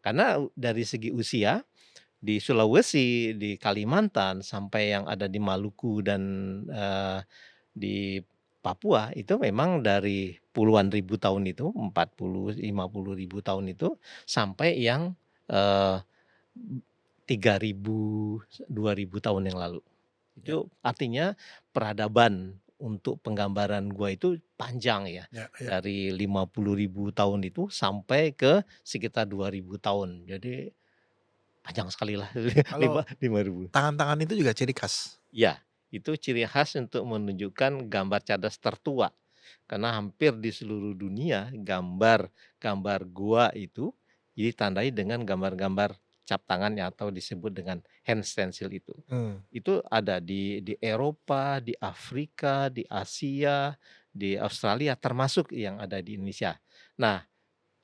Karena dari segi usia di Sulawesi, di Kalimantan, sampai yang ada di Maluku dan, di Papua itu memang dari puluhan ribu tahun itu, 40, 50 ribu tahun itu, sampai yang, eee, 3.000, 2.000 tahun yang lalu. Ya, Itu artinya peradaban untuk penggambaran gua itu panjang ya, ya, ya. dari 50.000 tahun itu sampai ke sekitar 2.000 tahun. Jadi panjang sekali lah, Kalau 5.000. tangan-tangan itu juga ciri khas? Ya, itu ciri khas untuk menunjukkan gambar cadas tertua. Karena hampir di seluruh dunia gambar gua itu ditandai dengan gambar-gambar cap tangan yang atau disebut dengan hand stencil itu. Mmm, Itu ada di Eropa, di Afrika, di Asia, di Australia, termasuk yang ada di Indonesia. Nah,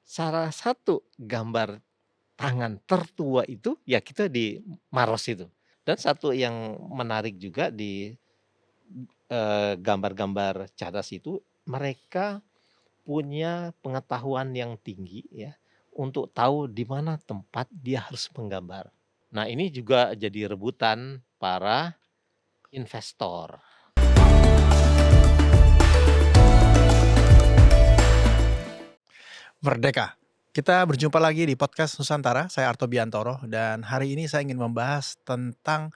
salah satu gambar tangan tertua itu, ya kita di Maros itu. Dan satu yang menarik juga di, gambar-gambar cadas itu, mereka punya pengetahuan yang tinggi ya, untuk tahu di mana tempat dia harus menggambar. Nah, ini juga jadi rebutan para investor. Merdeka. Kita berjumpa lagi di podcast Nusantara, saya Arto Biantoro dan hari ini saya ingin membahas tentang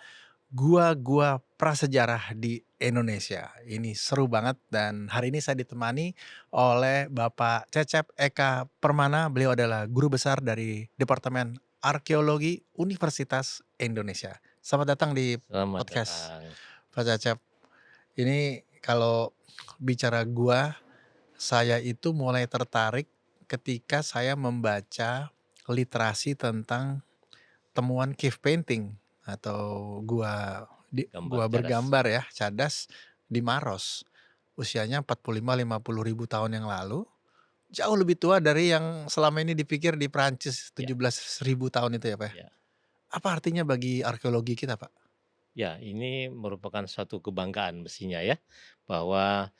gua-gua prasejarah di Indonesia. Ini seru banget dan hari ini saya ditemani oleh Bapak Cecep Eka Permana. Beliau adalah guru besar dari Departemen Arkeologi Universitas Indonesia. Selamat datang di Selamat podcast datang. Pak Cecep. Ini kalau bicara gua, saya itu mulai tertarik ketika saya membaca literasi tentang temuan cave painting atau Gambar gua cadas. bergambar ya, cadas di Maros. Usianya 45.000 tahun yang lalu, jauh lebih tua dari yang selama ini dipikir di Prancis Ya, 17.000 tahun itu ya, Pak, ya. ya. Apa artinya bagi arkeologi kita, Pak? Ya, ini merupakan suatu kebanggaan mestinya ya, bahwa,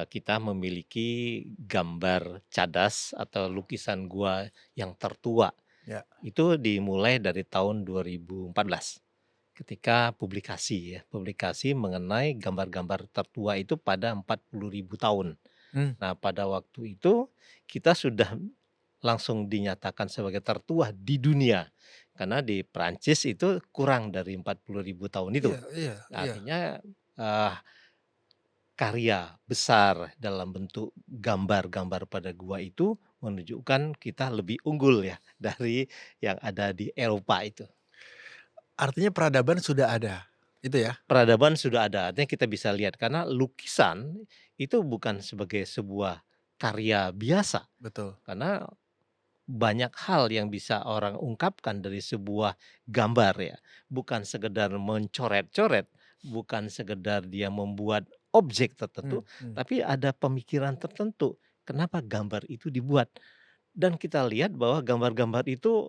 kita memiliki gambar cadas atau lukisan gua yang tertua. Ya, Itu dimulai dari tahun 2014, ketika publikasi mengenai gambar-gambar tertua itu pada 40.000 tahun. mmm, Nah, pada waktu itu kita sudah langsung dinyatakan sebagai tertua di dunia, karena di Prancis itu kurang dari 40.000 tahun itu. iya, iya, iya. Artinya, eee, karya besar dalam bentuk gambar-gambar pada gua itu menunjukkan kita lebih unggul ya dari yang ada di Eropa itu. Artinya peradaban sudah ada, itu ya? Peradaban sudah ada, artinya kita bisa lihat karena lukisan itu bukan sebagai sebuah karya biasa, Betul. karena banyak hal yang bisa orang ungkapkan dari sebuah gambar ya. Bukan sekedar mencoret-coret, bukan sekedar dia membuat objek tertentu, Mmm, mmm. tapi ada pemikiran tertentu kenapa gambar itu dibuat. Dan kita lihat bahwa gambar-gambar itu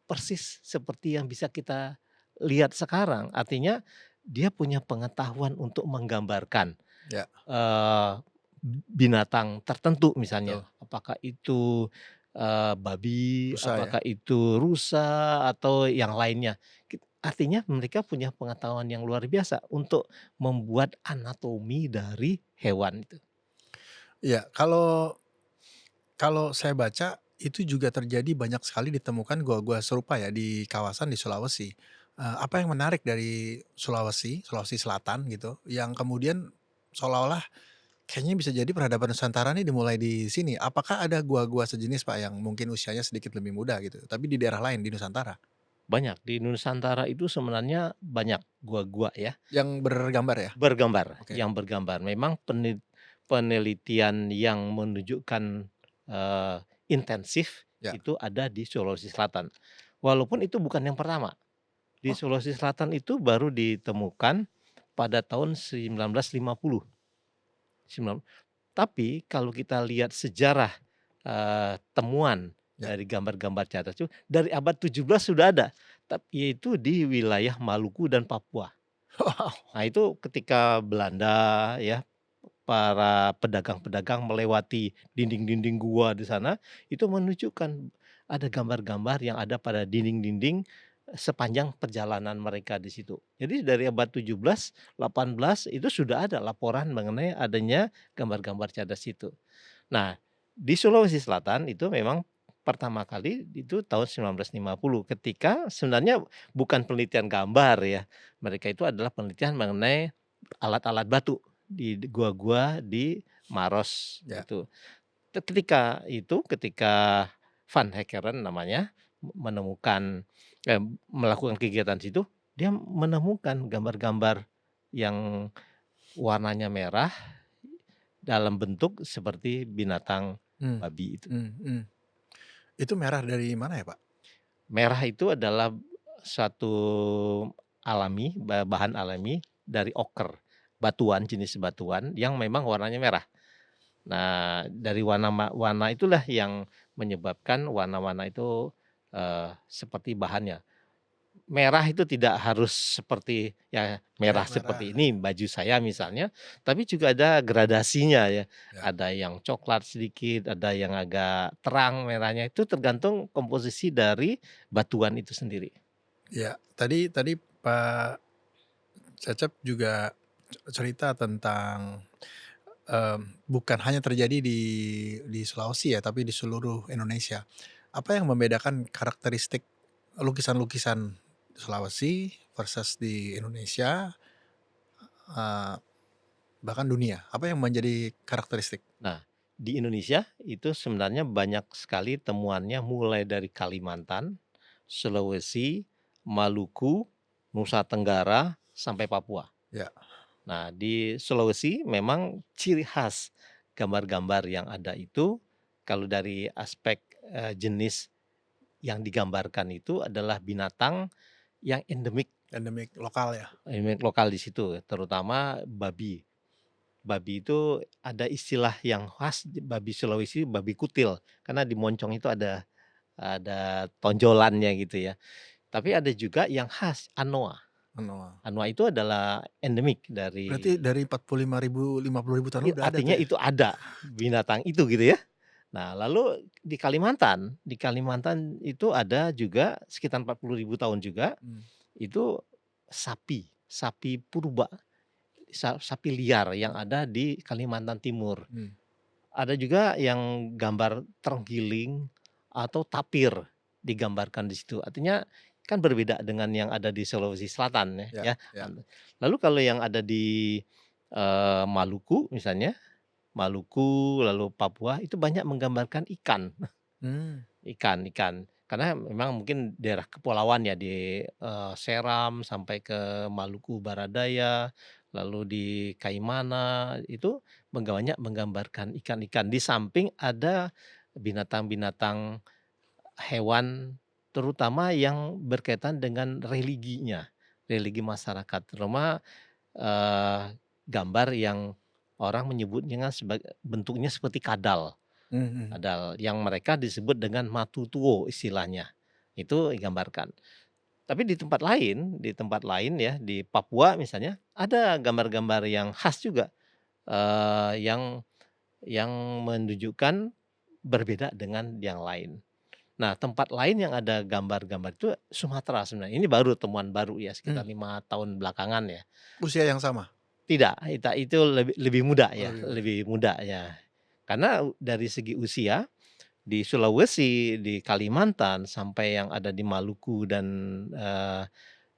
persis seperti yang bisa kita lihat sekarang. Artinya dia punya pengetahuan untuk menggambarkan, Ya, eee, binatang tertentu misalnya. betul. Apakah itu, babi, Rusa ya? apakah itu rusa, atau yang lainnya. Artinya mereka punya pengetahuan yang luar biasa untuk membuat anatomi dari hewan itu. Iya, kalau kalau saya baca, itu juga terjadi banyak sekali ditemukan gua-gua serupa ya di kawasan di Sulawesi. Apa yang menarik dari Sulawesi Selatan gitu, yang kemudian seolah-olah kayaknya bisa jadi peradaban Nusantara nih dimulai di sini. Apakah ada gua-gua sejenis, Pak, yang mungkin usianya sedikit lebih muda gitu, tapi di daerah lain di Nusantara, Banyak, di Nusantara itu sebenarnya banyak gua-gua ya. yang bergambar ya? Bergambar, Oke, yang bergambar. Memang penelitian yang menunjukkan, intensif ya. itu ada di Sulawesi Selatan. Walaupun itu bukan yang pertama. Di Oh, Sulawesi Selatan itu baru ditemukan pada tahun 1950. Sembilan Tapi kalau kita lihat sejarah, temuan ya. dari gambar-gambar cadas itu dari abad 17 sudah ada, yaitu di wilayah Maluku dan Papua. Wow, Nah, itu ketika Belanda ya, para pedagang-pedagang melewati dinding-dinding gua di sana, itu menunjukkan ada gambar-gambar yang ada pada dinding-dinding sepanjang perjalanan mereka di situ. Jadi dari abad 17, 18 itu sudah ada laporan mengenai adanya gambar-gambar cadas itu. Nah, di Sulawesi Selatan itu memang pertama kali itu tahun 1950 ketika sebenarnya bukan penelitian gambar ya, mereka itu adalah penelitian mengenai alat-alat batu di gua-gua di Maros Ya. itu. Ketika Van Hekkeren namanya menemukan melakukan kegiatan di situ, dia menemukan gambar-gambar yang warnanya merah dalam bentuk seperti binatang Mmm, babi itu. mhm. Itu merah dari mana ya, Pak? Merah itu adalah suatu bahan alami dari oker, batuan, jenis batuan yang memang warnanya merah. Nah, dari warna itulah yang menyebabkan warna-warna itu, seperti bahannya. Merah itu tidak harus seperti ya merah Kayak merah, seperti ini baju saya misalnya, tapi juga ada gradasinya ya. ya. Ada yang coklat sedikit, ada yang agak terang merahnya, itu tergantung komposisi dari batuan itu sendiri. Ya, tadi tadi Pak Cecep juga cerita tentang, bukan hanya terjadi di Sulawesi ya, tapi di seluruh Indonesia. Apa yang membedakan karakteristik lukisan-lukisan Sulawesi versus di Indonesia, eee, bahkan dunia? Apa yang menjadi karakteristik? Nah, di Indonesia itu sebenarnya banyak sekali temuannya mulai dari Kalimantan, Sulawesi, Maluku, Nusa Tenggara, sampai Papua. Ya, Nah, di Sulawesi memang ciri khas gambar-gambar yang ada itu, kalau dari aspek, jenis yang digambarkan itu adalah binatang yang endemik lokal ya? endemik lokal di situ, terutama babi. Babi itu ada istilah yang khas di babi Sulawesi, babi kutil, karena di moncong itu ada tonjolannya gitu ya. Tapi ada juga yang khas anoa. Anoa. Anoa itu adalah endemik Berarti dari dari 45.000, 50.000 tahun lalu udah ada artinya tuh ya? itu ada binatang itu gitu ya. Nah, lalu di Kalimantan itu ada juga sekitar 40.000 tahun juga, Mmm, itu sapi purba, sapi liar yang ada di Kalimantan Timur. mmm, Ada juga yang gambar terenggiling atau tapir digambarkan di situ. Artinya kan berbeda dengan yang ada di Sulawesi Selatan ya, ya. ya. Lalu kalau yang ada di, Maluku misalnya, Maluku lalu Papua itu banyak menggambarkan ikan. Mmm, Ikan. Karena memang mungkin daerah kepulauan ya di, Seram sampai ke Maluku Barat Daya, lalu di Kaimana, itu banyak menggambarkan ikan-ikan. Di samping ada binatang-binatang hewan, terutama yang berkaitan dengan religinya, religi masyarakat. Terutama, gambar yang orang menyebutnya bentuknya seperti kadal. mhm, mhm. Padahal yang mereka disebut dengan matutuo istilahnya, itu digambarkan. Tapi di tempat lain ya, di Papua misalnya, ada gambar-gambar yang khas juga, yang menunjukkan berbeda dengan yang lain. Nah, tempat lain yang ada gambar-gambar itu Sumatera sebenarnya, ini baru temuan baru ya sekitar Mmm, 5 tahun belakangan ya. usia yang sama? Tidak, itu lebih lebih muda Oh ya, lebih muda. lebih muda ya. Karena dari segi usia di Sulawesi, di Kalimantan, sampai yang ada di Maluku dan,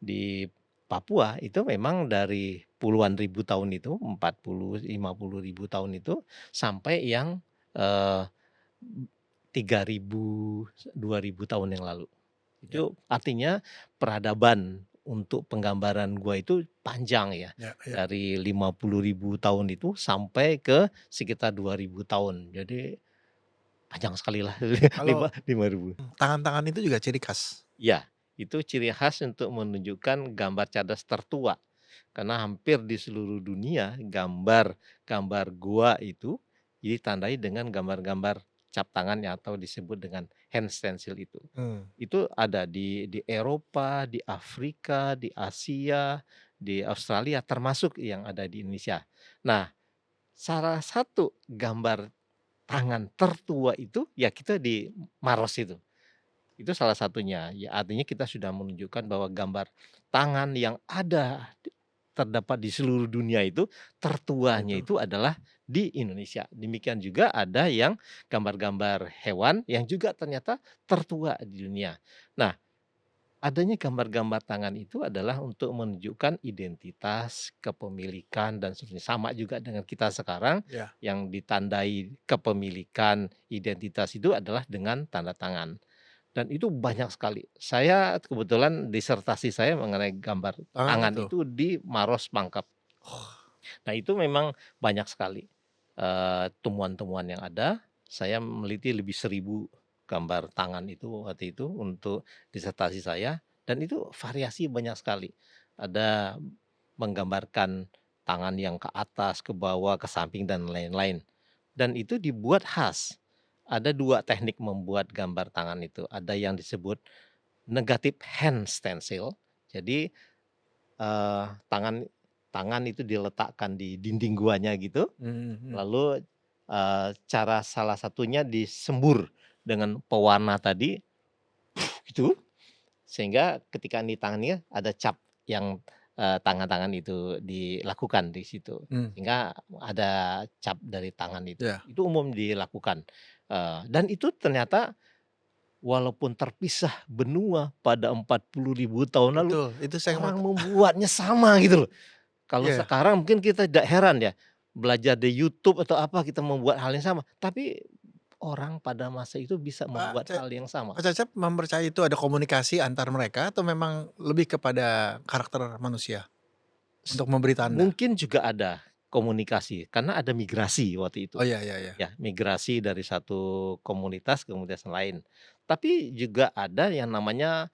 di Papua itu memang dari puluhan ribu tahun itu, 40, 50.000 tahun itu, sampai yang, eee, 3.000, 2.000 tahun yang lalu. Ya, Itu artinya peradaban untuk penggambaran gua itu panjang ya, ya, ya. dari 50.000 tahun itu sampai ke sekitar 2.000 tahun. Jadi panjang sekali lah, Kalau 5.000. tangan-tangan itu juga ciri khas? Ya, itu ciri khas untuk menunjukkan gambar cadas tertua. Karena hampir di seluruh dunia gambar gua itu ditandai dengan gambar-gambar cap tangannya atau disebut dengan hand stencil itu. Mmm, Itu ada di Eropa, di Afrika, di Asia, di Australia, termasuk yang ada di Indonesia. Nah, salah satu gambar tangan tertua itu ya kita di Maros itu. Itu salah satunya, ya artinya kita sudah menunjukkan bahwa gambar tangan yang terdapat di seluruh dunia itu, tertuanya Itu. itu adalah di Indonesia. Demikian juga ada yang gambar-gambar hewan yang juga ternyata tertua di dunia. Nah, adanya gambar-gambar tangan itu adalah untuk menunjukkan identitas, kepemilikan, dan seterusnya. Sama juga dengan kita sekarang Ya. yang ditandai kepemilikan, identitas itu adalah dengan tanda tangan. Dan itu banyak sekali. Saya kebetulan disertasi saya mengenai gambar Tangan tangan itu? itu di Maros Pangkep. Nah, itu memang banyak sekali, temuan-temuan yang ada. Saya meneliti lebih 1.000 gambar tangan itu waktu itu untuk disertasi saya, dan itu variasi banyak sekali. Ada menggambarkan tangan yang ke atas, ke bawah, ke samping, dan lain-lain. Dan itu dibuat khas. Ada 2 teknik membuat gambar tangan itu. Ada yang disebut negative hand stencil. Jadi, tangan tangan itu diletakkan di dinding guanya gitu, Mhm mhm. lalu, cara salah satunya disembur dengan pewarna tadi gitu, sehingga ketika di tangannya ada cap yang, tangan-tangan itu dilakukan di situ, Mmm, sehingga ada cap dari tangan itu. iya, Itu umum dilakukan, dan itu ternyata walaupun terpisah benua pada 40.000 tahun lalu, betul, itu saya mau orang membuatnya sama gitu loh. Kalau iya, sekarang mungkin kita tidak heran ya, belajar di YouTube atau apa kita membuat hal yang sama, tapi orang pada masa itu bisa Pak membuat Ce hal yang sama. Pak Cecep mempercayai itu ada komunikasi antar mereka atau memang lebih kepada karakter manusia untuk memberi tanda? Mungkin juga ada komunikasi, karena ada migrasi waktu itu. Oh, iya iya iya. Ya, migrasi dari satu komunitas ke komunitas lain. Tapi juga ada yang namanya,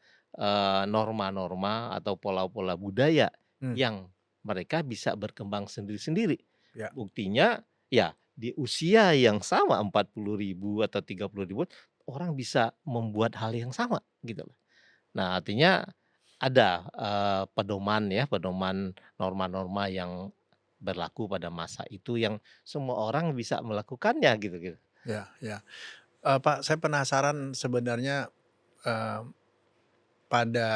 norma-norma atau pola-pola budaya Mmm, yang mereka bisa berkembang sendiri-sendiri. ya Buktinya ya di usia yang sama 40.000 atau 30.000 orang bisa membuat hal yang sama gitu loh. Nah, artinya ada, pedoman ya, pedoman norma-norma yang berlaku pada masa itu yang semua orang bisa melakukannya gitu. ya ya. Pak, saya penasaran sebenarnya, eee, pada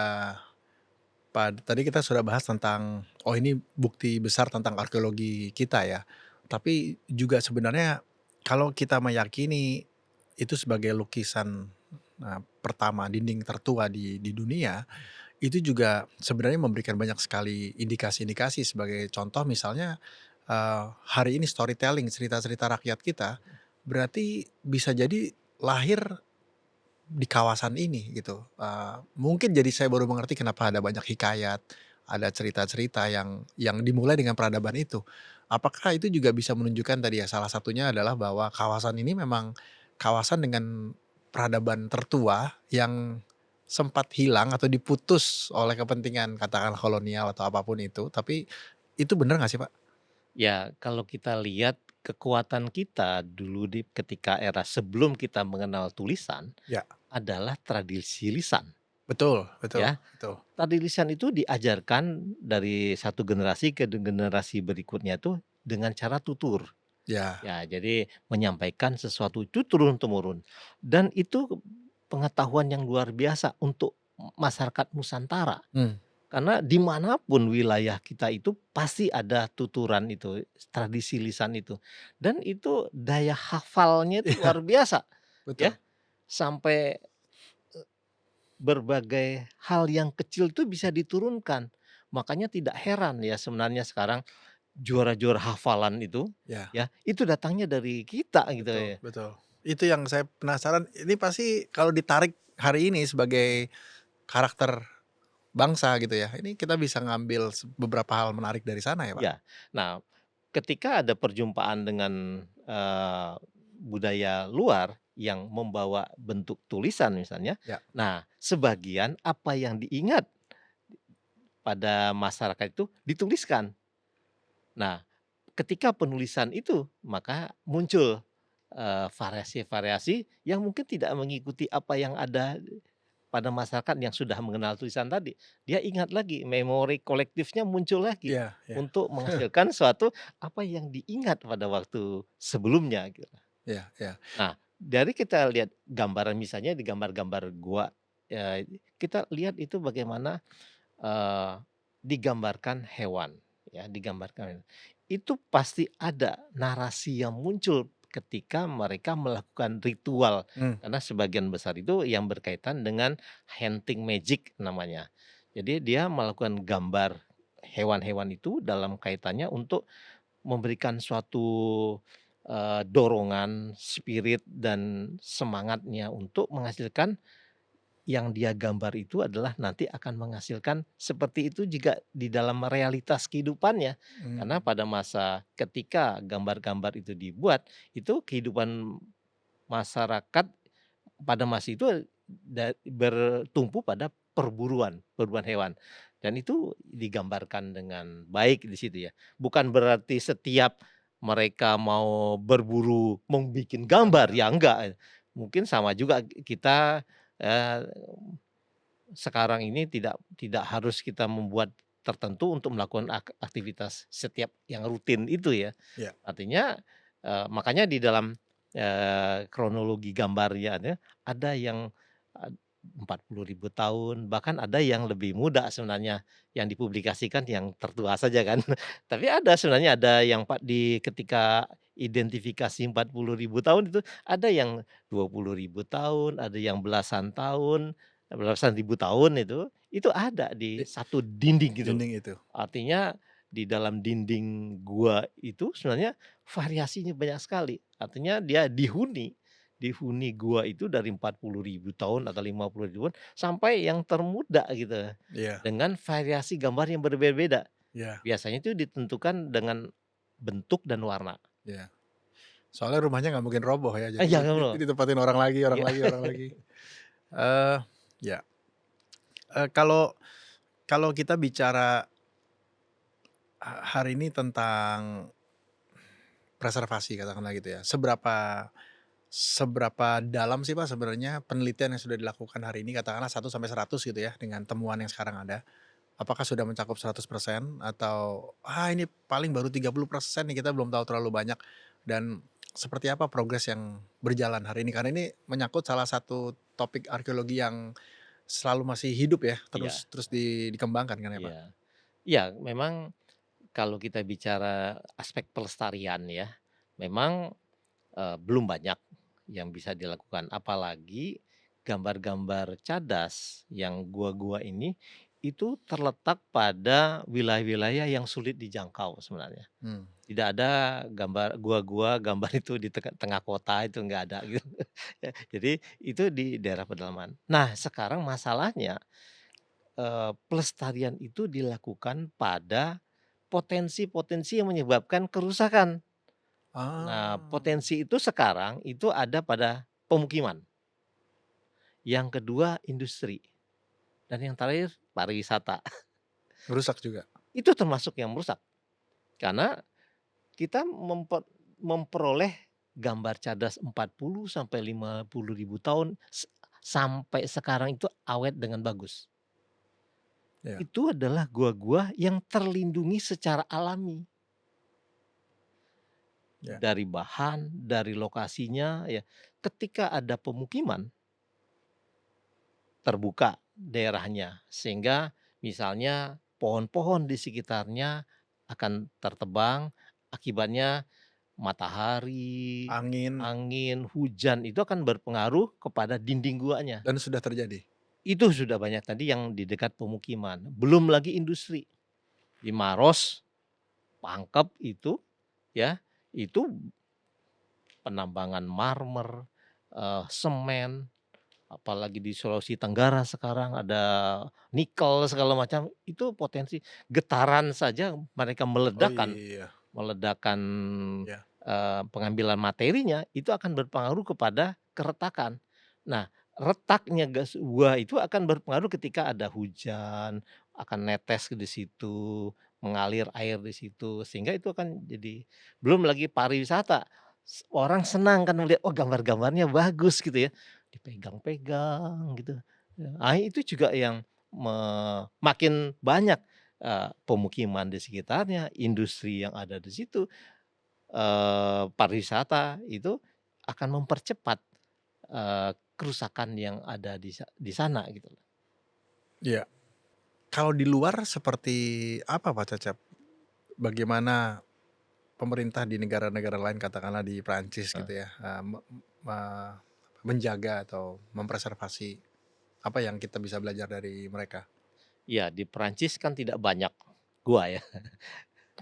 tadi kita sudah bahas tentang, oh ini bukti besar tentang arkeologi kita ya. Tapi juga sebenarnya kalau kita meyakini itu sebagai lukisan, pertama dinding tertua di dunia, itu juga sebenarnya memberikan banyak sekali indikasi-indikasi. Sebagai contoh misalnya, hari ini storytelling, cerita-cerita rakyat kita, berarti bisa jadi lahir di kawasan ini gitu, mungkin jadi saya baru mengerti kenapa ada banyak hikayat, ada cerita-cerita yang dimulai dengan peradaban itu. Apakah itu juga bisa menunjukkan tadi ya, salah satunya adalah bahwa kawasan ini memang kawasan dengan peradaban tertua yang sempat hilang atau diputus oleh kepentingan katakanlah kolonial atau apapun itu, tapi itu bener nggak sih, Pak? Ya, kalau kita lihat kekuatan kita dulu ketika era sebelum kita mengenal tulisan Ya, adalah tradisi lisan, betul betul ya. betul. Tradisi lisan itu diajarkan dari satu generasi ke generasi berikutnya tuh dengan cara tutur. Ya, Ya, jadi menyampaikan sesuatu itu turun-temurun, dan itu pengetahuan yang luar biasa untuk masyarakat Nusantara. mmm, Karena dimanapun wilayah kita itu pasti ada tuturan itu, tradisi lisan itu. Dan itu daya hafalnya itu iya luar biasa, ya. betul. Sampai berbagai hal yang kecil itu bisa diturunkan. Makanya tidak heran ya sebenarnya sekarang juara-juara hafalan itu, Ya. ya, itu datangnya dari kita gitu Betul ya. betul. Itu yang saya penasaran, ini pasti kalau ditarik hari ini sebagai karakter bangsa gitu ya, ini kita bisa ngambil beberapa hal menarik dari sana ya, Pak? Ya. Nah, ketika ada perjumpaan dengan, budaya luar yang membawa bentuk tulisan misalnya, Ya, nah sebagian apa yang diingat pada masyarakat itu dituliskan. Nah, ketika penulisan itu maka muncul, variasi-variasi yang mungkin tidak mengikuti apa yang ada pada masyarakat yang sudah mengenal tulisan tadi. Dia ingat lagi, memori kolektifnya muncul lagi iya iya, untuk menghasilkan suatu apa yang diingat pada waktu sebelumnya gitu. iya iya, Nah, dari kita lihat gambaran misalnya di gambar-gambar gua kita lihat itu bagaimana, eee, digambarkan hewan, ya, digambarkan. Itu pasti ada narasi yang muncul ketika mereka melakukan ritual, Mmm, karena sebagian besar itu yang berkaitan dengan hunting magic namanya. Jadi dia melakukan gambar hewan-hewan itu dalam kaitannya untuk memberikan suatu, dorongan, spirit, dan semangatnya untuk menghasilkan yang dia gambar itu adalah nanti akan menghasilkan seperti itu juga di dalam realitas kehidupannya. Karena mmm, pada masa ketika gambar-gambar itu dibuat, itu kehidupan masyarakat pada masa itu bertumpu pada perburuan hewan, dan itu digambarkan dengan baik di situ ya. Bukan berarti setiap mereka mau berburu membikin gambar, gambar. ya enggak. Mungkin sama juga kita, eee, sekarang ini tidak tidak harus kita membuat tertentu untuk melakukan aktivitas setiap yang rutin itu ya. Iya. Artinya, makanya di dalam, kronologi gambarnya ada yang, eee, 40.000 tahun, bahkan ada yang lebih muda sebenarnya, yang dipublikasikan yang tertua saja kan. Tapi ada sebenarnya ada yang ketika identifikasi 40.000 tahun itu, ada yang 20.000 tahun, ada yang belasan tahun, belasan ribu tahun itu ada di Di satu dinding gitu. dinding itu. Artinya di dalam dinding gua itu sebenarnya variasinya banyak sekali. Artinya dia dihuni, dihuni gua itu dari 40.000 tahun atau 50.000 tahun sampai yang termuda gitu, Iya, dengan variasi gambar yang berbeda-beda. iya, Biasanya itu ditentukan dengan bentuk dan warna. iya. Soalnya rumahnya nggak mungkin roboh ya, jadi Jangan loh. ditempatin orang lagi, orang Iya. lagi, orang lagi. Eee, ya, kalau kalau kita bicara hari ini tentang preservasi katakanlah gitu ya, seberapa seberapa dalam sih Pak sebenarnya penelitian yang sudah dilakukan hari ini katakanlah 1 sampai 100 gitu ya, dengan temuan yang sekarang ada? Apakah sudah mencakup 100% atau, ini paling baru 30% nih, kita belum tahu terlalu banyak, dan seperti apa progres yang berjalan hari ini? Karena ini menyangkut salah satu topik arkeologi yang selalu masih hidup ya, Iya, terus terus dikembangkan kan ya, Pak? iya. Iya, memang kalau kita bicara aspek pelestarian ya, memang, belum banyak yang bisa dilakukan, apalagi gambar-gambar cadas yang gua-gua ini, itu terletak pada wilayah-wilayah yang sulit dijangkau sebenarnya. Mmm, Tidak ada gambar gua-gua, gambar itu di tengah kota itu nggak ada gitu. Jadi itu di daerah pedalaman. Nah, sekarang masalahnya, pelestarian itu dilakukan pada potensi-potensi yang menyebabkan kerusakan. Nah, ah, potensi itu sekarang itu ada pada pemukiman, yang kedua industri, dan yang terakhir pariwisata. ngerusak juga? Itu termasuk yang merusak, karena kita memperoleh gambar cadas 40 sampai 50.000 tahun sampai sekarang itu awet dengan bagus. Iya, Itu adalah gua-gua yang terlindungi secara alami. iya, Dari bahan, dari lokasinya ya. Ketika ada pemukiman, terbuka daerahnya, sehingga misalnya pohon-pohon di sekitarnya akan tertebang, akibatnya matahari, angin angin, hujan itu akan berpengaruh kepada dinding guanya. dan sudah terjadi? Itu sudah banyak tadi yang di dekat pemukiman, belum lagi industri. Di Maros, Pangkep itu ya, itu penambangan marmer, semen, apalagi di Sulawesi Tenggara sekarang ada nikel segala macam, itu potensi getaran saja mereka Oh meledakkan, iya, iya, pengambilan materinya itu akan berpengaruh kepada keretakan. Nah, retaknya gas gua itu akan berpengaruh ketika ada hujan, akan netes di situ, mengalir air di situ, sehingga itu akan jadi belum lagi pariwisata, orang senang kan melihat, oh gambar-gambarnya bagus gitu ya, dipegang-pegang gitu. Itu juga yang makin banyak, pemukiman di sekitarnya, industri yang ada di situ, pariwisata itu akan mempercepat, kerusakan yang ada di sana gitu loh. Iya. Kalau di luar seperti apa Pak Cecep? Bagaimana pemerintah di negara-negara lain katakanlah di Prancis gitu Heeh. ya, me menjaga atau mempreservasi, apa yang kita bisa belajar dari mereka? Iya, di Perancis kan tidak banyak gua ya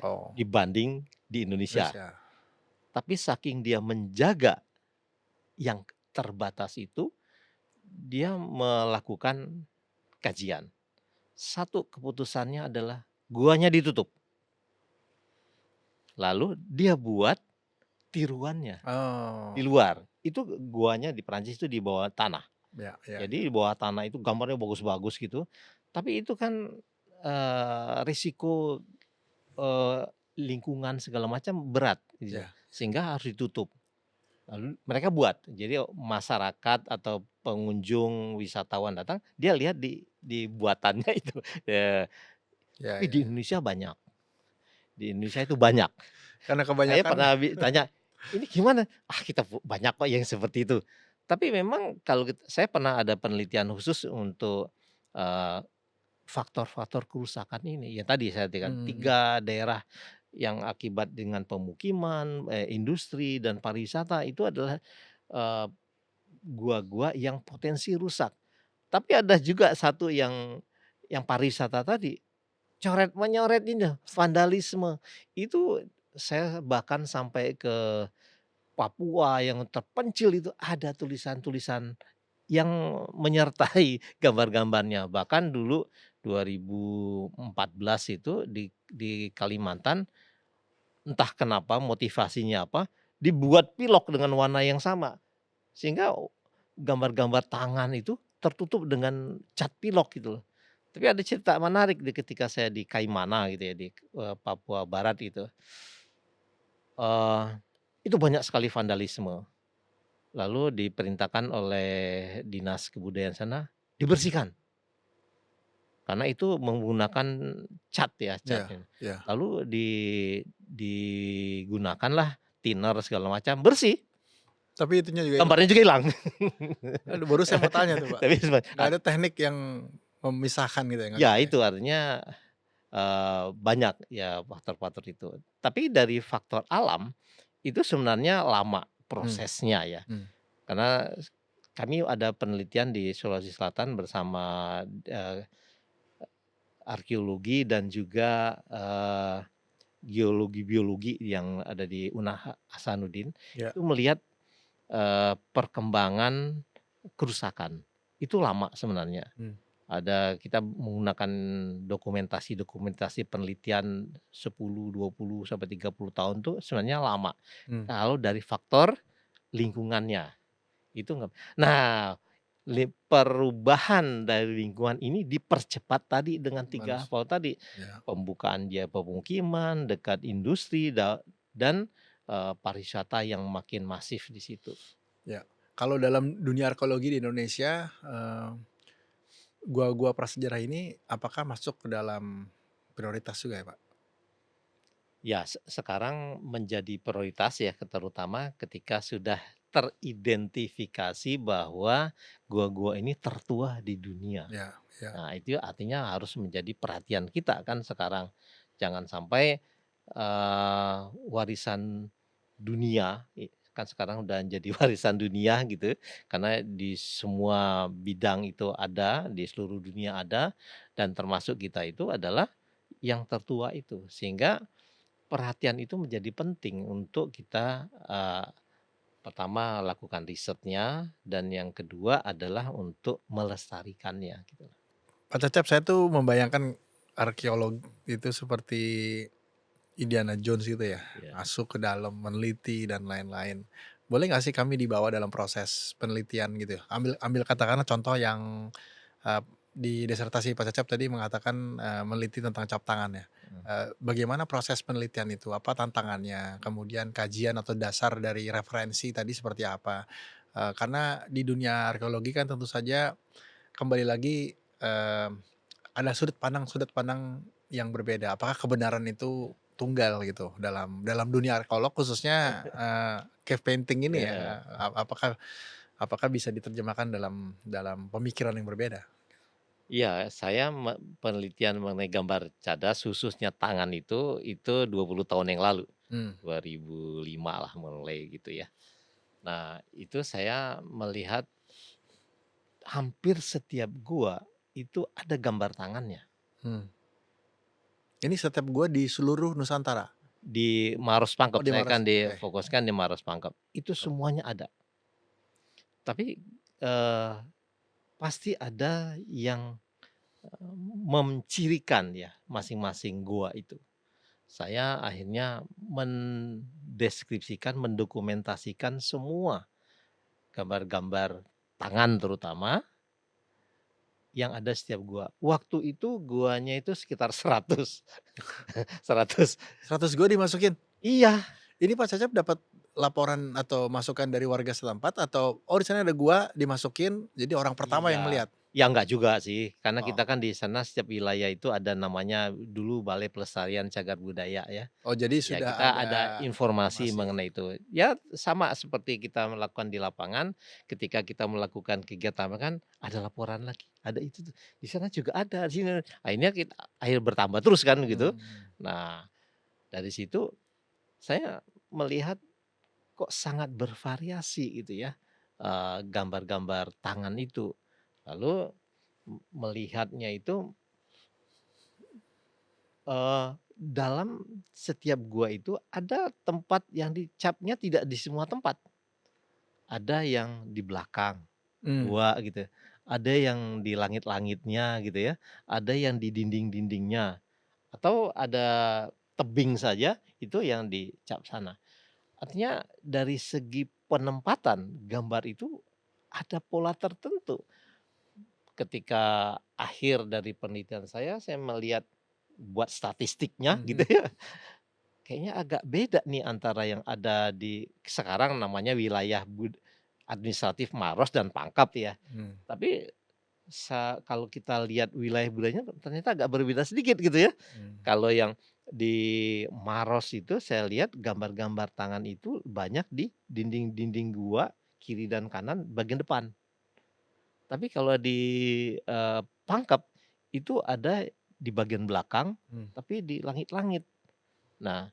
Oh, dibanding di Indonesia. Indonesia. Tapi saking dia menjaga yang terbatas itu, dia melakukan kajian. Satu keputusannya adalah guanya ditutup, lalu dia buat tiruannya di Oh, luar. Itu guanya di Perancis itu di bawah tanah. ya ya Jadi di bawah tanah itu gambarnya bagus-bagus gitu, tapi itu kan, risiko, eee, lingkungan segala macam berat gitu, ya. sehingga harus ditutup. Lalu mereka buat, jadi masyarakat atau pengunjung wisatawan datang, dia lihat di buatannya itu, eee, Ya tapi di ya ya. Indonesia banyak, di Indonesia itu banyak. Karena Saya kebanyakan pernah tanya, "Ini gimana?" "Ah, kita banyak kok yang seperti itu." Tapi memang kalau saya pernah ada penelitian khusus untuk, eee, faktor-faktor kerusakan ini, ya tadi saya katakan mhm mhm, 3 daerah yang akibat dengan pemukiman, industri dan pariwisata itu adalah, eee, gua-gua yang potensi rusak. Tapi ada juga satu yang pariwisata tadi, coret-menyoret ini, vandalisme. Itu saya bahkan sampai ke Papua yang terpencil itu ada tulisan-tulisan yang menyertai gambar-gambarnya. Bahkan dulu 2014 itu di Kalimantan, entah kenapa motivasinya apa, dibuat pilok dengan warna yang sama. Sehingga gambar-gambar tangan itu tertutup dengan cat pilok gitu loh. Tapi ada cerita menarik ketika saya di Kaimana gitu ya, di, Papua Barat itu, eee, itu banyak sekali vandalisme. Lalu diperintahkan oleh dinas kebudayaan sana dibersihkan, karena itu menggunakan cat ya, cat iya ini. iya. Lalu digunakanlah thinner segala macam, bersih, Tapi itunya juga hilang? gambarnya juga hilang. Aduh, baru saya mau tanya tuh Pak, Tapi nggak ada teknik yang memisahkan gitu ya, nggak ya bisa ya? itu artinya, banyak ya faktor-faktor itu. Tapi dari faktor alam, itu sebenarnya lama Mmm, prosesnya ya. mhm, Karena kami ada penelitian di Sulawesi Selatan bersama, arkeologi dan juga, geologi-biologi yang ada di Unah Hasanuddin, iya, itu melihat, perkembangan kerusakan. Itu lama sebenarnya. mmm, Kita menggunakan dokumentasi-dokumentasi penelitian 10, 20 sampai 30 tahun tuh sebenarnya lama. mmm, Kalau dari faktor lingkungannya, itu nggak nah, perubahan dari lingkungan ini dipercepat tadi dengan 3 manus hal tadi, iya pembukaan dia pemukiman, dekat industri dan, pariwisata yang makin masif di situ. iya. Kalau dalam dunia arkeologi di Indonesia, gua-gua prasejarah ini apakah masuk ke dalam prioritas juga ya Pak? Ya, sekarang menjadi prioritas ya, terutama ketika sudah teridentifikasi bahwa gua-gua ini tertua di dunia. Iya iya, Nah, itu artinya harus menjadi perhatian kita kan sekarang. Jangan sampai, warisan dunia, kan sekarang udah jadi warisan dunia gitu, karena di semua bidang itu ada, di seluruh dunia ada, dan termasuk kita itu adalah yang tertua itu. Sehingga perhatian itu menjadi penting untuk kita, pertama lakukan risetnya dan yang kedua adalah untuk melestarikannya gitu. Pak Cecep, saya tuh membayangkan arkeolog itu seperti Indiana Jones gitu ya, Ya. masuk ke dalam, meneliti dan lain-lain. Boleh nggak sih kami dibawa dalam proses penelitian gitu ya? Ambil ambil katakanlah contoh yang, di disertasi Pak Cecep tadi mengatakan, meneliti tentang cap tangan ya. Mmm. Bagaimana proses penelitian itu? Apa tantangannya? Kemudian kajian atau dasar dari referensi tadi seperti apa? Karena di dunia arkeologi kan tentu saja kembali lagi, ada sudut pandang yang berbeda. Apakah kebenaran itu tunggal gitu dalam dalam dunia arkeolog khususnya, cave painting ini ya, Iya. apakah Apakah bisa diterjemahkan dalam dalam pemikiran yang berbeda? Iya, saya penelitian mengenai gambar cadas khususnya tangan itu 20 tahun yang lalu, Mmm, 2005 lah mulai gitu ya. Nah, itu saya melihat hampir setiap gua itu ada gambar tangannya. hmm. Ini setiap gua di seluruh Nusantara? Di Maros Oh Pangkep, di saya Maros, kan oke. difokuskan di Maros Pangkep, itu semuanya ada. Tapi, eee, pasti ada yang, mencirikan ya masing-masing gua itu. Saya akhirnya mendeskripsikan, mendokumentasikan semua gambar-gambar tangan terutama yang ada setiap gua. Waktu itu guanya itu sekitar 100, 100. 100 gua dimasukin? Iya. Ini Pak Cecep dapat laporan atau masukan dari warga setempat atau, "Oh di sana ada gua," dimasukin, jadi orang pertama yang Iya, melihat? ya enggak juga sih, karena Oh kita kan di sana setiap wilayah itu ada namanya dulu Balai Pelestarian Cagar Budaya ya. oh jadi Ya sudah kita ada ada informasi informasi. mengenai itu. Ya sama seperti kita melakukan di lapangan, ketika kita melakukan kegiatan kan ada laporan lagi, ada itu tuh, di sana juga ada, di sini. Akhirnya akhir bertambah terus kan gitu. Mmm, Nah, dari situ saya melihat kok sangat bervariasi gitu ya, gambar-gambar tangan itu. Lalu melihatnya itu, dalam setiap gua itu ada tempat yang dicapnya tidak di semua tempat. Ada yang di belakang mmm, gua gitu, ada yang di langit-langitnya gitu ya, ada yang di dinding-dindingnya, atau ada tebing saja itu yang dicap sana. Artinya dari segi penempatan gambar itu ada pola tertentu. Ketika akhir dari penelitian saya melihat buat statistiknya gitu mhm, ya, kayaknya agak beda nih antara yang ada di sekarang namanya wilayah administratif Maros dan Pangkep ya. mmm, Tapi kalau kita lihat wilayah budayanya ternyata agak berbeda sedikit gitu ya. mmm, Kalau yang di Maros itu saya lihat gambar-gambar tangan itu banyak di dinding-dinding gua kiri dan kanan bagian depan. Tapi kalau di, Pangkep itu ada di bagian belakang, mmm, tapi di langit-langit. Nah,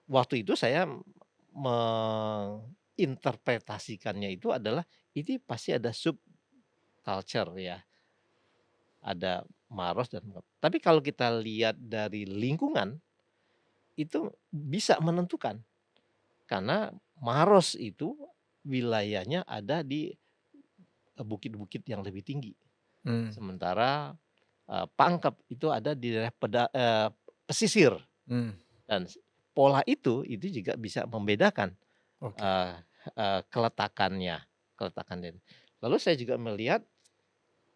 waktu itu saya menginterpretasikannya itu adalah ini pasti ada subculture ya, ada Maros dan Pangkep. Tapi kalau kita lihat dari lingkungan, itu bisa menentukan, karena Maros itu wilayahnya ada di, bukit-bukit yang lebih tinggi. mmm, Sementara, Pangkep itu ada di daerah pesisir mmm, dan pola itu juga bisa membedakan, oke, eee eee, keletakannya. Lalu saya juga melihat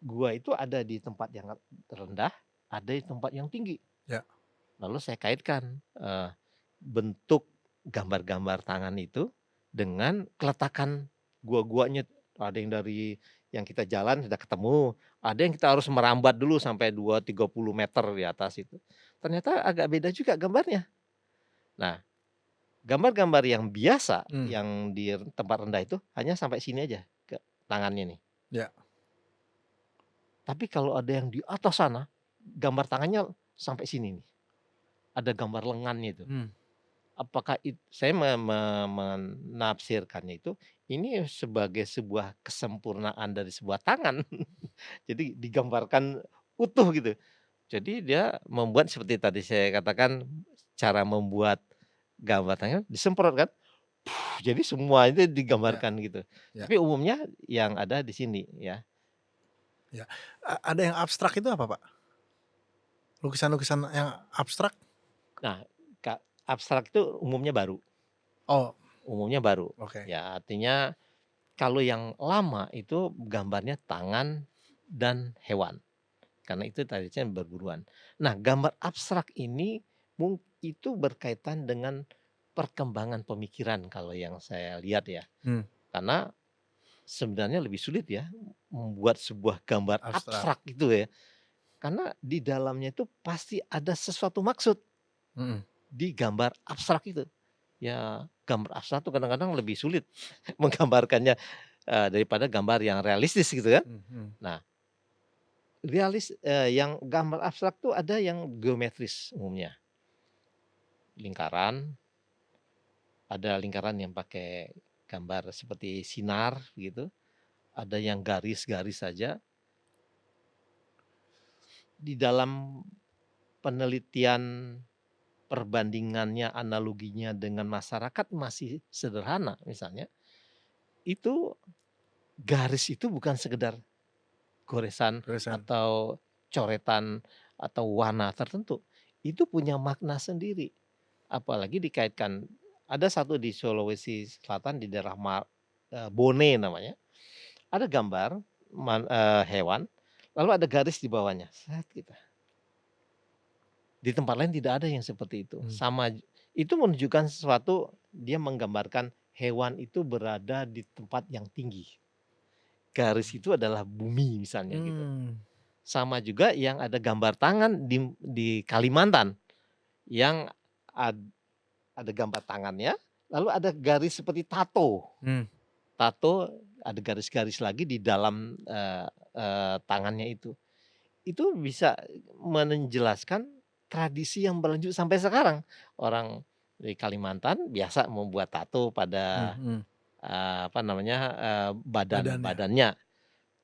gua itu ada di tempat yang rendah, ada di tempat yang tinggi. ya, Lalu saya kaitkan, bentuk gambar-gambar tangan itu dengan keletakan gua-guanya. Ada yang dari yang kita jalan sudah ketemu, ada yang kita harus merambat dulu sampai 30 meter di atas itu. Ternyata agak beda juga gambarnya. Nah, gambar-gambar yang biasa mmm, yang di tempat rendah itu hanya sampai sini aja ke tangannya nih. ya, Tapi kalau ada yang di atas sana, gambar tangannya sampai sini nih, ada gambar lengannya itu. mmm, Apakah saya menafsirkannya itu, ini sebagai sebuah kesempurnaan dari sebuah tangan. Jadi digambarkan utuh gitu. Jadi dia membuat seperti tadi saya katakan, cara membuat gambar tangan disemprot kan, jadi semua itu ya, digambarkan gitu. ya, Tapi umumnya yang ada di sini ya. ya. Ada yang abstrak itu apa Pak? Lukisan-lukisan yang abstrak? Nah, abstrak itu Oh, umumnya baru. oke, Ya artinya kalau yang lama itu gambarnya tangan dan hewan, karena itu tadinya berburuan. Nah, gambar abstrak ini itu berkaitan dengan perkembangan pemikiran kalau yang saya lihat ya. mmm, Karena sebenarnya lebih sulit ya membuat sebuah gambar abstrak, abstrak itu ya, karena di dalamnya itu pasti ada sesuatu maksud mhm, di gambar abstrak itu. Ya, gambar abstrak itu kadang-kadang lebih sulit menggambarkannya. daripada gambar yang realistis gitu kan. Mhm. Nah, yang gambar abstrak tuh ada yang geometris umumnya, lingkaran, ada lingkaran yang pakai gambar seperti sinar gitu, ada yang garis-garis saja. Di dalam penelitian perbandingannya, analoginya dengan masyarakat masih sederhana misalnya, itu garis itu bukan sekedar goresan Terusan. atau coretan atau warna tertentu, itu punya makna sendiri. Apalagi dikaitkan ada satu di Sulawesi Selatan di daerah Bone namanya, ada gambar hewan, lalu ada garis di bawahnya, set gitu. Di tempat lain tidak ada yang seperti itu, Mmm. sama itu menunjukkan sesuatu, dia menggambarkan hewan itu berada di tempat yang tinggi. Garis itu adalah bumi misalnya gitu. Mmm. Sama juga yang ada gambar tangan di Kalimantan, yang ad ada gambar tangannya, lalu ada garis seperti tato. Mmm. Tato ada garis-garis lagi di dalam, eee eee, tangannya itu. Itu bisa menjelaskan tradisi yang berlanjut sampai sekarang. Orang di Kalimantan biasa membuat tato pada, Mhm. apa namanya, Badannya. badannya.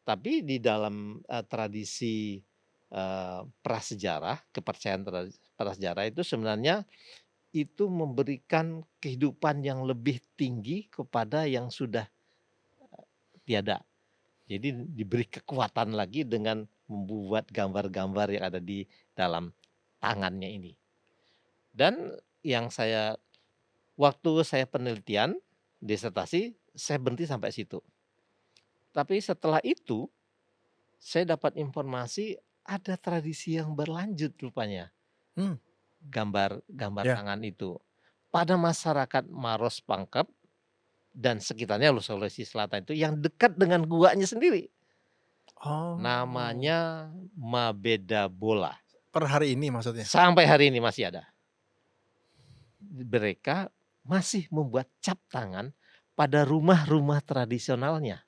Tapi di dalam, tradisi, prasejarah, kepercayaan prasejarah itu sebenarnya itu memberikan kehidupan yang lebih tinggi kepada yang sudah tiada. Jadi diberi kekuatan lagi dengan membuat gambar-gambar yang ada di dalam tangannya ini. Dan yang waktu saya penelitian, disertasi, saya berhenti sampai situ. Tapi setelah itu, saya dapat informasi ada tradisi yang berlanjut rupanya, Mmm. gambar gambar Ya. tangan itu. Pada masyarakat Maros Pangkep dan sekitarnya Sulawesi Selatan itu yang dekat dengan guanya sendiri. Oh. Namanya Mabeda Bola. Per hari ini maksudnya? Sampai hari ini masih ada. Mereka masih membuat cap tangan pada rumah-rumah tradisionalnya.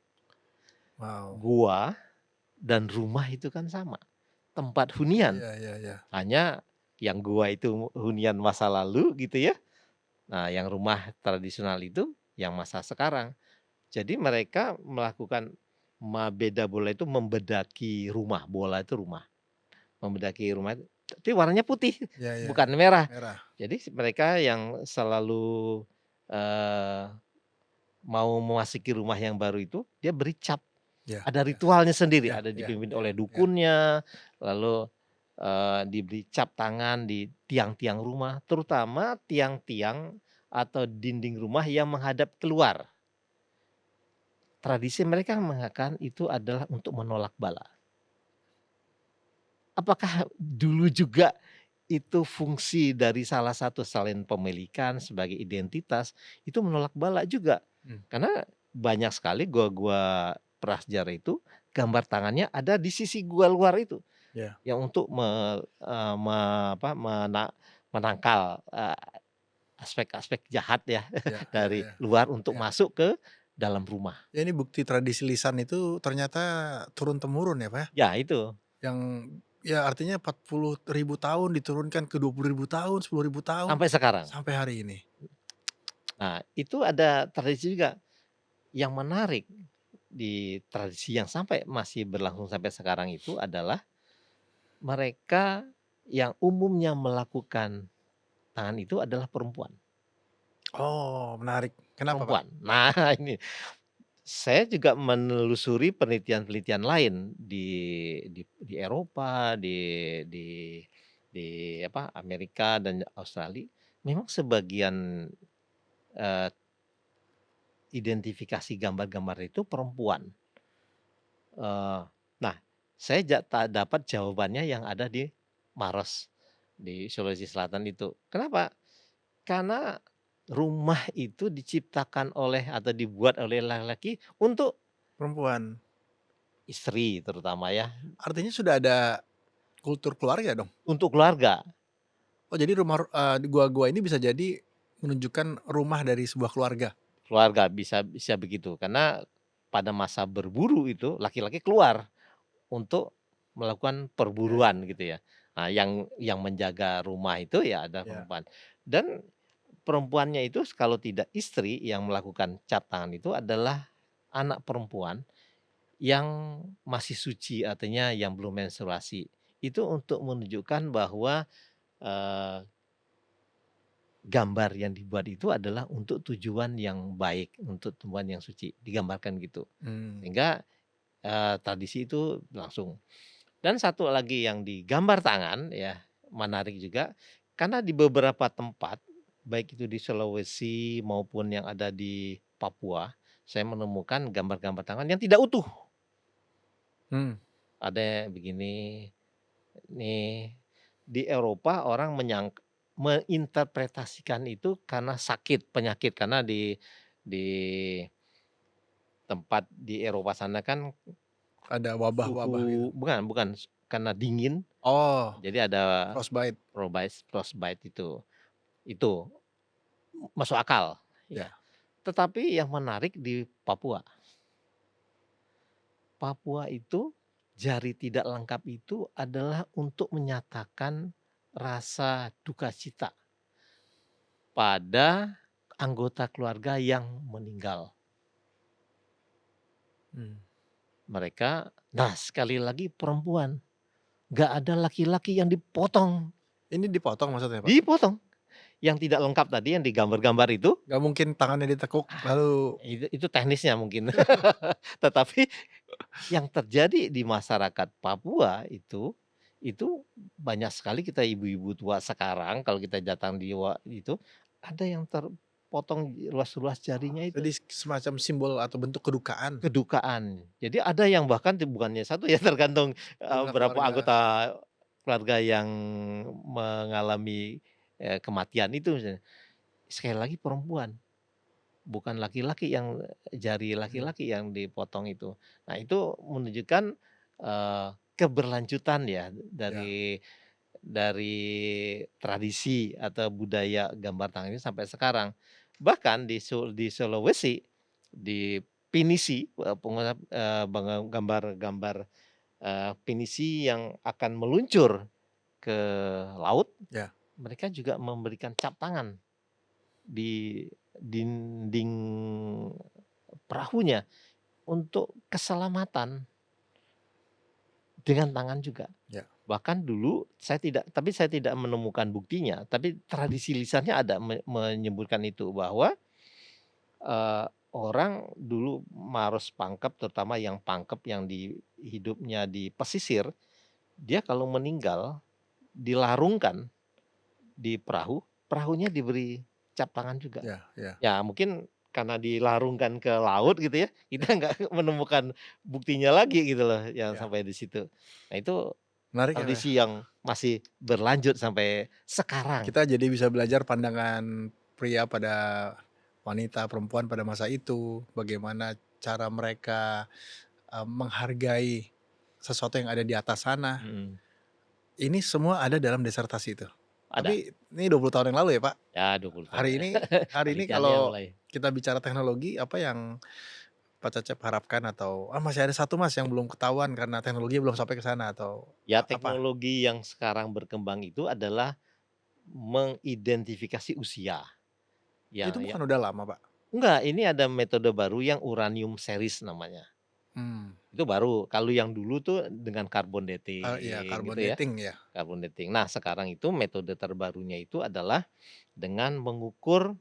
Wow. Gua dan rumah itu kan sama, tempat hunian. Iya iya iya. Hanya yang gua itu hunian masa lalu gitu ya. Nah, yang rumah tradisional itu yang masa sekarang. Jadi mereka melakukan Mabeda Bola itu membedaki rumah, bola itu rumah. Membedaki rumah tapi warnanya putih, Iya iya bukan iya. merah. Merah. Jadi mereka yang selalu, eee, mau memasuki rumah yang baru itu, dia beri cap. Iya Ada iya. ritualnya sendiri, Iya ada iya dipimpin iya oleh iya. dukunnya, lalu, diberi cap tangan di tiang-tiang rumah, terutama tiang-tiang atau dinding rumah yang menghadap keluar. Tradisi mereka mengatakan itu adalah untuk menolak bala. Apakah dulu juga itu fungsi dari salah satu selain pemilikan sebagai identitas, itu menolak bala juga. Mmm. Karena banyak sekali gua-gua prasejarah itu, gambar tangannya ada di sisi gua luar itu, Iya. yang untuk me eee, me apa, menangkal, aspek-aspek jahat ya Iya iya dari iya. luar untuk Iya. masuk ke dalam rumah. Ya ini bukti tradisi lisan itu ternyata turun-temurun ya, Pak, ya? Ya itu, Yang ya artinya 40.000 tahun diturunkan ke 20.000 tahun, 10.000 tahun, sampai sekarang. sampai hari ini. Nah, itu ada tradisi juga yang menarik di tradisi yang sampai masih berlangsung sampai sekarang itu adalah mereka yang umumnya melakukan tangan itu adalah perempuan Oh, menarik. Kenapa, Pak? perempuan. Nah ini, saya juga menelusuri penelitian-penelitian lain di Eropa, di di Amerika dan Australia, memang sebagian, eee, identifikasi gambar-gambar itu perempuan. Eee, nah, saya dapat jawabannya yang ada di Maros, di Sulawesi Selatan itu. Kenapa? Karena rumah itu diciptakan oleh atau dibuat oleh laki-laki untuk Perempuan. istri terutama ya, Artinya sudah ada kultur keluarga dong? untuk keluarga, Oh jadi di gua-gua ini bisa jadi menunjukkan rumah dari sebuah keluarga? keluarga bisa bisa begitu. Karena pada masa berburu itu laki-laki keluar untuk melakukan Ya ya perburuan gitu ya. Nah, yang menjaga rumah itu ya ada ya. perempuan. Dan perempuannya itu kalau tidak istri yang melakukan cap tangan itu adalah anak perempuan yang masih suci, artinya yang belum menstruasi. Itu untuk menunjukkan bahwa, eee, gambar yang dibuat itu adalah untuk tujuan yang baik, untuk tujuan yang suci, digambarkan gitu. Mmm, Sehingga, tradisi itu langsung. Dan satu lagi yang digambar tangan ya, menarik juga, karena di beberapa tempat, baik itu di Sulawesi maupun yang ada di Papua, saya menemukan gambar-gambar tangan yang tidak utuh. mmm, Ada begini, nih, di Eropa orang menginterpretasikan itu karena sakit, penyakit, karena di tempat di Eropa sana kan ada wabah-wabah gitu. suhu bukan bukan, karena dingin, Oh, jadi ada frostbite, frostbite itu masuk akal, ya. ya. Tetapi yang menarik di Papua, Papua itu jari tidak lengkap itu adalah untuk menyatakan rasa duka cita pada anggota keluarga yang meninggal. Mmm. Nah sekali lagi perempuan, nggak ada laki-laki yang dipotong, Ini dipotong maksudnya, Pak? dipotong. Yang tidak lengkap tadi yang digambar-gambar itu, Nggak mungkin tangannya ditekuk lalu itu teknisnya mungkin. Tetapi yang terjadi di masyarakat Papua itu banyak sekali kita ibu-ibu tua sekarang kalau kita datang di itu, ada yang terpotong ruas-ruas jarinya itu, jadi semacam simbol atau bentuk kedukaan kedukaan. Jadi ada yang bahkan bukannya satu ya tergantung, jumlah berapa keluarga. anggota keluarga yang mengalami, kematian itu misalnya. Sekali lagi perempuan, bukan laki-laki yang jari Mmm, laki-laki yang dipotong itu. Nah itu menunjukkan, keberlanjutan ya ya dari tradisi atau budaya gambar tangan ini sampai sekarang. Bahkan di Sulawesi, di pinisi, gambar-gambar, pinisi yang akan meluncur ke laut, ya. mereka juga memberikan cap tangan di dinding perahunya untuk keselamatan dengan tangan juga. Ya. Bahkan dulu saya tidak menemukan buktinya, tapi tradisi lisannya ada menyebutkan itu bahwa, orang dulu Maros Pangkep, terutama yang Pangkep yang hidupnya di pesisir, dia kalau meninggal dilarungkan di perahu, perahunya diberi cap tangan juga. Ya ya Ya mungkin karena dilarungkan ke laut gitu ya, kita ya nggak menemukan buktinya lagi gitu loh yang ya. sampai di situ. Nah itu Menarik ya, Pak, ya. tradisi yang masih berlanjut sampai sekarang. Kita jadi bisa belajar pandangan pria pada wanita, perempuan pada masa itu, bagaimana cara mereka, menghargai sesuatu yang ada di atas sana. Mhm, Ini semua ada dalam disertasi itu. ada. Tapi ini 20 tahun yang lalu ya, Pak? Ya 20 tahun Hari ya. ini hari ini Penelitiannya kalau mulai kita bicara teknologi, apa yang Pak Cecep harapkan atau, masih ada satu Mas yang belum ketahuan karena teknologinya belum sampai ke sana atau, ya apa? teknologi yang sekarang berkembang itu adalah mengidentifikasi usia. Itu Ya ya bukan udah lama, Pak? enggak, ini ada metode baru yang uranium series namanya. Mmm, Itu baru, kalau yang dulu tuh dengan carbon iya dating carbon gitu ya, dating ya? carbon dating. Nah sekarang itu metode terbarunya itu adalah dengan mengukur,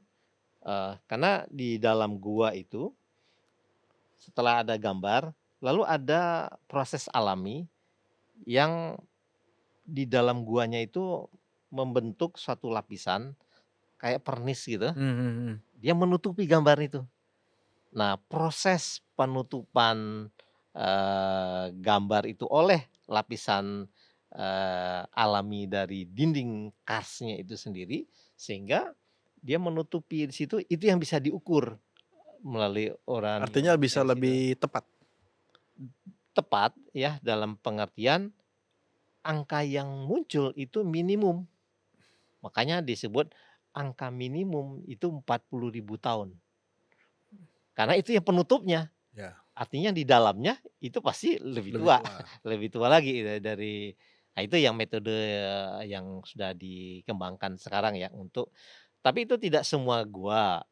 karena di dalam gua itu setelah ada gambar, lalu ada proses alami yang di dalam guanya itu membentuk suatu lapisan kayak pernis gitu, Mmm, mhm mhm. dia menutupi gambar itu. Nah, proses penutupan, gambar itu oleh lapisan, alami dari dinding karsnya itu sendiri, sehingga dia menutupi di situ, itu yang bisa diukur melalui Artinya uranium bisa series itu. lebih tepat? Tepat ya, dalam pengertian angka yang muncul itu minimum, makanya disebut angka minimum itu 40.000 tahun, karena itu yang penutupnya. Ya. artinya di dalamnya itu pasti lebih Lebih tua, tua. lebih tua lagi dari nah itu yang metode yang sudah dikembangkan sekarang ya untuk tapi itu tidak semua gua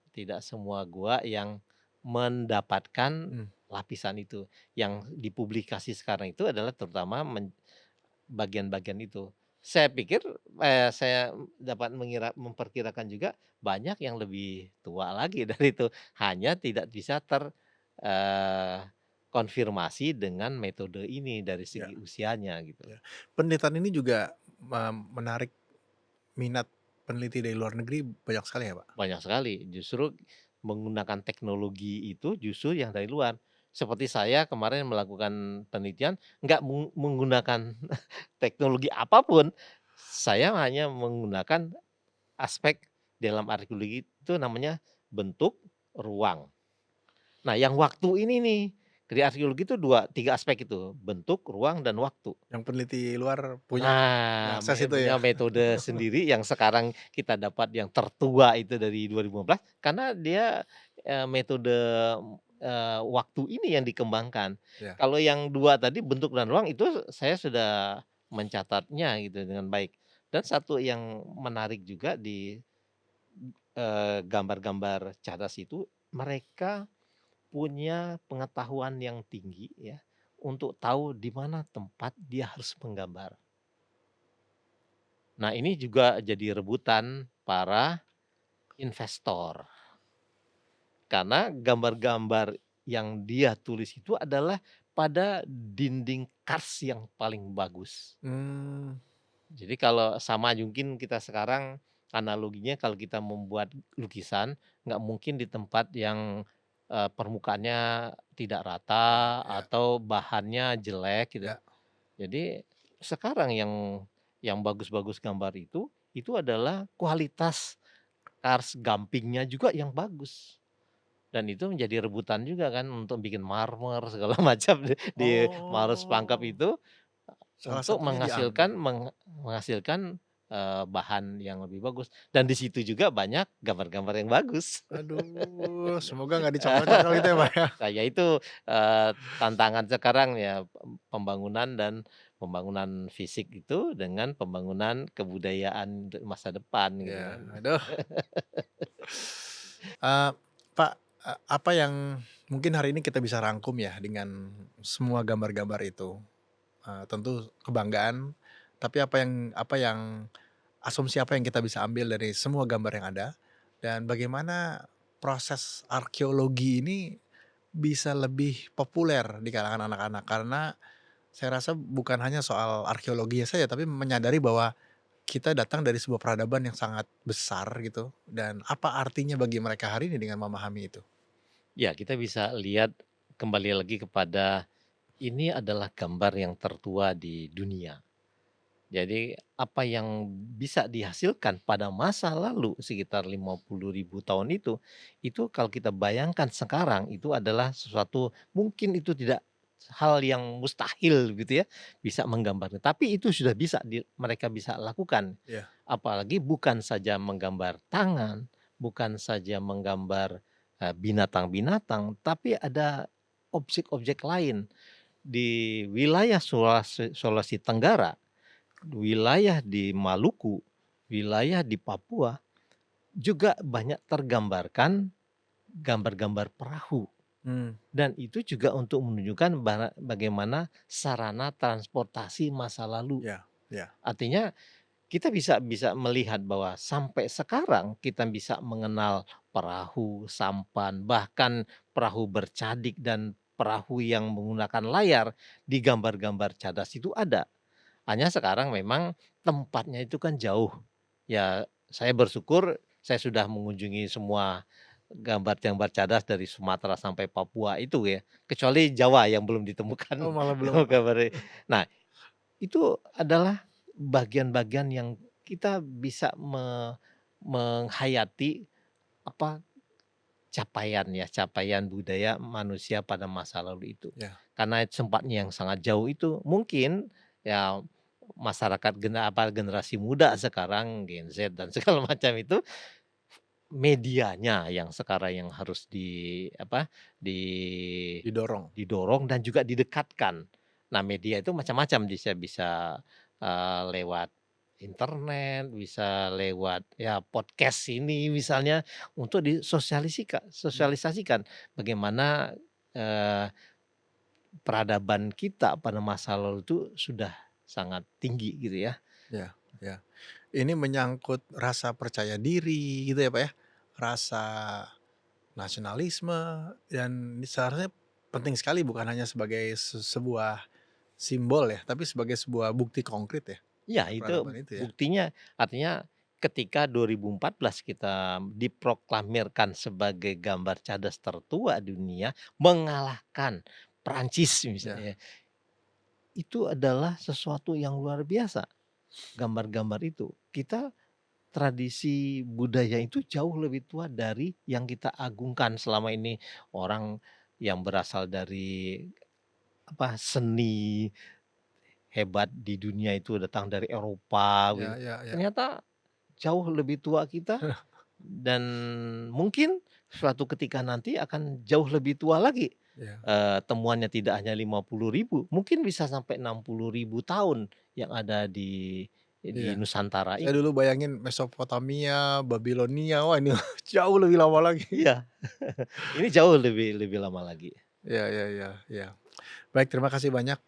yang mendapatkan Mmm, lapisan itu. Yang dipublikasi sekarang itu adalah terutama bagian-bagian itu. Saya pikir, saya dapat memperkirakan juga banyak yang lebih tua lagi dari itu, hanya tidak bisa eee, konfirmasi dengan metode ini dari ya segi usianya gitu. ya. Penelitian ini juga, menarik minat peneliti dari luar negeri banyak sekali ya, Pak? Banyak sekali, justru menggunakan teknologi itu justru yang dari luar. Seperti saya kemarin melakukan penelitian nggak menggunakan teknologi apapun, saya hanya menggunakan aspek dalam arkeologi itu namanya bentuk, ruang. Nah yang waktu ini nih, di arkeologi itu 3 aspek itu, bentuk, ruang, dan waktu. Yang peneliti luar punya Nah, akses itu punya ya? metode sendiri yang sekarang kita dapat yang tertua itu dari 2015 karena dia, metode, waktu ini yang dikembangkan. Ya. Kalau yang 2 tadi bentuk dan ruang itu saya sudah mencatatnya gitu dengan baik. Dan satu yang menarik juga di, gambar-gambar cadas itu, mereka punya pengetahuan yang tinggi ya, untuk tahu di mana tempat dia harus menggambar. Nah, ini juga jadi rebutan para investor, karena gambar-gambar yang dia tulis itu adalah pada dinding kars yang paling bagus. Mmm, Jadi kalau sama mungkin kita sekarang analoginya kalau kita membuat lukisan, nggak mungkin di tempat yang, permukaannya tidak rata ya atau bahannya jelek gitu. ya. Jadi sekarang yang bagus-bagus gambar itu adalah kualitas kars gampingnya juga yang bagus. Dan itu menjadi rebutan juga kan untuk bikin marmer segala macam di Maros Pangkep Oh, itu salah untuk satunya diambil. menghasilkan, bahan yang lebih bagus dan di situ juga banyak gambar-gambar yang bagus. Aduh, semoga nggak dicongkel-congkel gitu ya, Pak, ya? Nah ya itu, tantangan sekarang ya pembangunan dan pembangunan fisik itu dengan pembangunan kebudayaan untuk masa depan gitu Ya, kan. aduh. Eee, Pak, apa yang mungkin hari ini kita bisa rangkum ya dengan semua gambar-gambar itu? Tentu kebanggaan, tapi apa yang asumsi apa yang kita bisa ambil dari semua gambar yang ada, dan bagaimana proses arkeologi ini bisa lebih populer di kalangan anak-anak? Karena saya rasa bukan hanya soal arkeologinya saja, tapi menyadari bahwa kita datang dari sebuah peradaban yang sangat besar gitu, dan apa artinya bagi mereka hari ini dengan memahami itu? Ya kita bisa lihat kembali lagi kepada ini adalah gambar yang tertua di dunia. Jadi apa yang bisa dihasilkan pada masa lalu sekitar 50.000 tahun itu kalau kita bayangkan sekarang itu adalah sesuatu mungkin itu tidak hal yang mustahil gitu ya, bisa menggambarnya. Tapi itu sudah bisa mereka bisa lakukan. Iya, Apalagi bukan saja menggambar tangan, bukan saja menggambar, binatang-binatang, tapi ada objek-objek lain di wilayah Sulawesi Tenggara. Wilayah di Maluku, wilayah di Papua, juga banyak tergambarkan gambar-gambar perahu mmm, dan itu juga untuk menunjukkan bagaimana sarana transportasi masa lalu. iya iya, Artinya kita bisa bisa melihat bahwa sampai sekarang kita bisa mengenal perahu, sampan, bahkan perahu bercadik dan perahu yang menggunakan layar di gambar-gambar cadas itu ada. Hanya sekarang memang tempatnya itu kan jauh. Ya, saya bersyukur saya sudah mengunjungi semua gambar-gambar cadas dari Sumatera sampai Papua itu ya, kecuali Jawa yang belum ditemukan oh malah belum, Pak? gambar nah, itu adalah bagian-bagian yang kita bisa menghayati apa, capaian budaya manusia pada masa lalu itu. Iya. Karena tempatnya yang sangat jauh itu, mungkin ya masyarakat generasi muda sekarang, Gen Z dan segala macam itu, medianya yang sekarang yang harus apa, di Didorong. didorong dan juga didekatkan. Nah, media itu macam-macam bisa bisa, lewat internet, bisa lewat ya podcast ini misalnya untuk Mmm, sosialisasikan bagaimana, eee, peradaban kita pada masa lalu itu sudah sangat tinggi gitu ya. ya, ya. Ini menyangkut rasa percaya diri gitu ya, Pak, ya, rasa nasionalisme dan seharusnya penting sekali bukan hanya sebagai sebuah simbol ya, tapi sebagai sebuah bukti konkret ya, Ya itu peradaban itu ya. buktinya, artinya ketika 2014 kita diproklamirkan sebagai gambar cadas tertua dunia, mengalahkan Prancis Ya, misalnya, itu adalah sesuatu yang luar biasa, gambar-gambar itu. Kita tradisi budaya itu jauh lebih tua dari yang kita agungkan selama ini. Orang yang berasal dari apa, seni hebat di dunia itu datang dari Eropa gitu, ya, ya, ya. ternyata jauh lebih tua kita dan mungkin suatu ketika nanti akan jauh lebih tua lagi, Ya. temuannya tidak hanya 50.000 mungkin bisa sampai 60.000 tahun yang ada di Iya. Nusantara Saya ini. dulu bayangin Mesopotamia, Babilonia, wah ini jauh lebih lama lagi. Iya, ini jauh lebih lebih lama lagi. Ya, ya, ya, ya. Baik, terima kasih banyak,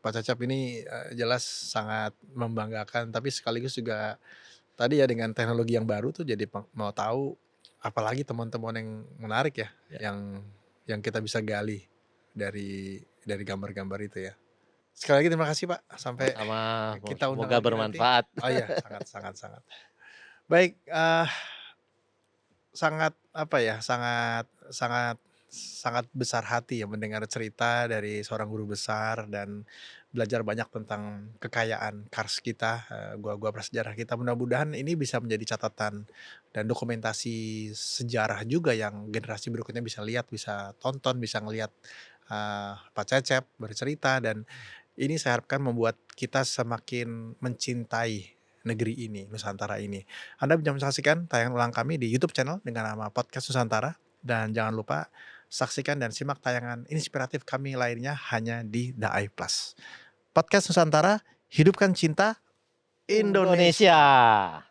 Pak Cacap ini, jelas sangat membanggakan, tapi sekaligus juga tadi ya dengan teknologi yang baru tuh jadi mau tahu apalagi temuan-temuan yang menarik ya, Ya, yang kita bisa gali dari gambar-gambar itu ya. Sekali lagi terima kasih Pak, sampai sama-sama, kita undang semoga lagi nanti. bermanfaat. Oh iya, sangat, sangat, sangat. Baik, sangat apa ya, sangat sangat sangat besar hati ya mendengar cerita dari seorang guru besar dan belajar banyak tentang kekayaan kars kita, gua-gua prasejarah kita. Mudah-mudahan ini bisa menjadi catatan dan dokumentasi sejarah juga yang generasi berikutnya bisa lihat, bisa tonton, bisa ngelihat, Pak Cecep bercerita dan ini saya harapkan membuat kita semakin mencintai negeri ini, Nusantara ini. Anda bisa menyaksikan tayangan ulang kami di YouTube channel dengan nama Podcast Nusantara dan jangan lupa saksikan dan simak tayangan inspiratif kami lainnya hanya di The Eye Plus. Podcast Nusantara, hidupkan cinta Indonesia. Indonesia.